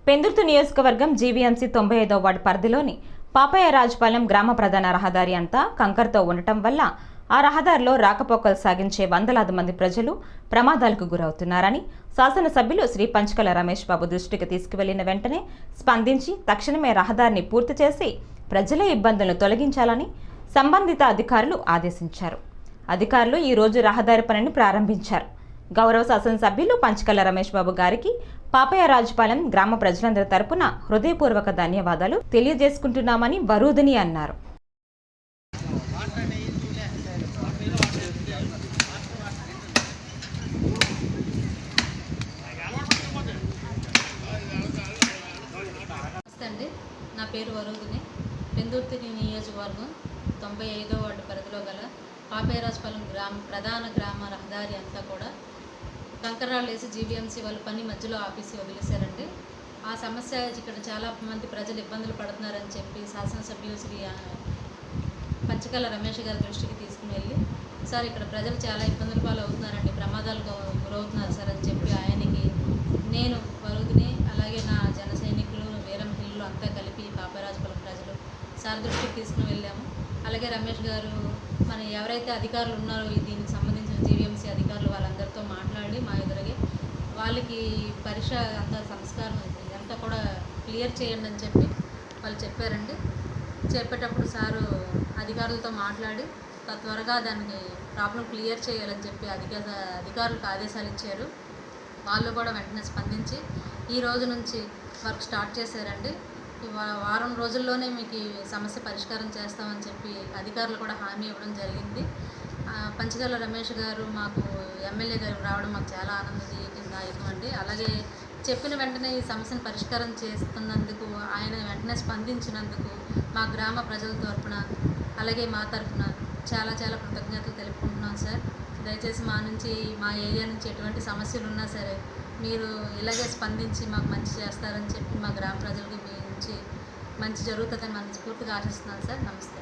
పెందుర్తి నియోజకవర్గం GVMC 95వ ward పరిధిలోని పాపయ్యరాజుపాలెం గ్రామ ప్రధాన రహదారి అంతా కంకరతో ఉండటం వల్ల ఆ రహదారిలో రాకపోకలు సాగించే వందలాది మంది ప్రజలు ప్రమాదాలకు గురవుతున్నారని శాసనసభ్యులు శ్రీ పంచకల రమేష్ బాబు దృష్టికి తీసుకువెళ్లిన వెంటనే స్పందించి తక్షణమే రహదారిని పూర్తి చేసి ప్రజల ఇబ్బందులను తొలగించాలని సంబంధిత అధికారులు ఆదేశించారు. అధికారులు ఈ రోజు రహదారి పనిని ప్రారంభించారు. గౌరవ శాసనసభ్యులు పంచకల రమేష్ బాబు గారికి పాపయ్యరాజుపాలెం గ్రామ ప్రజలందరి తరపున హృదయపూర్వక ధన్యవాదాలు తెలియజేసుకుంటున్నామని వరూధిని అన్నారు. నా పేరు వరూధిని. పెందుర్తి నియోజకవర్గం 95వ వార్డు పరిధిలో గల పాపయ్యరాజుపాలెం ప్రధాన గ్రామ రహదారి అంతా కూడా కంకరాలు వేసి జీవీఎంసీ వాళ్ళు పని మధ్యలో ఆపేసి వదిలేశారండి. ఆ సమస్య ఇక్కడ చాలా మంది ప్రజలు ఇబ్బందులు పడుతున్నారని చెప్పి శాసనసభ్యులు శ్రీ పంచకల రమేష్ గారి దృష్టికి తీసుకుని వెళ్ళి, సార్ ఇక్కడ ప్రజలు చాలా ఇబ్బందుల పాలు అవుతున్నారండి, ప్రమాదాలకు గురవుతున్నారు సార్ అని చెప్పి ఆయనకి నేను వరూధిని అలాగే నా జన సైనికులు వీరం పిల్లలు అంతా కలిపి పాపయ్యరాజుపాలెం ప్రజలు సార్ దృష్టికి తీసుకుని వెళ్ళాము. అలాగే రమేష్ గారు మన ఎవరైతే అధికారులు ఉన్నారో దీనికి సంబంధించిన జీవీఎంసీ అధికారులు వాళ్ళందరితో మాట్లాడి మా ఎదురుగే వాళ్ళకి పరీక్ష అంతా సంస్కారం ఇదంతా కూడా క్లియర్ చేయండి అని చెప్పి వాళ్ళు చెప్పారండి. చెప్పేటప్పుడు సారు అధికారులతో మాట్లాడి త్వరగా దానికి ప్రాబ్లం క్లియర్ చేయాలని చెప్పి అధికారులకు ఆదేశాలు ఇచ్చారు. వాళ్ళు కూడా వెంటనే స్పందించి ఈ రోజు నుంచి వర్క్ స్టార్ట్ చేశారండి. వారం రోజుల్లోనే మీకు ఈ సమస్య పరిష్కారం చేస్తామని చెప్పి అధికారులు కూడా హామీ ఇవ్వడం జరిగింది. పంచకల రమేష్ గారు మాకు ఎమ్మెల్యే గారు రావడం మాకు చాలా ఆనందదాయకం అండి. అలాగే చెప్పిన వెంటనే ఈ సమస్యను పరిష్కారం చేస్తున్నందుకు ఆయన వెంటనే స్పందించినందుకు మా గ్రామ ప్రజల తరపున అలాగే మా తరపున చాలా చాలా కృతజ్ఞతలు తెలుపుకుంటున్నాం సార్. దయచేసి మా ఏరియా నుంచి ఎటువంటి సమస్యలు ఉన్నా సరే మీరు ఇలాగే స్పందించి మాకు మంచి చేస్తారని చెప్పి మా గ్రామ ప్రజలకు మీ నుంచి మంచి జరుగుతుందని మనస్ఫూర్తిగా ఆశిస్తున్నాను సార్. నమస్తే.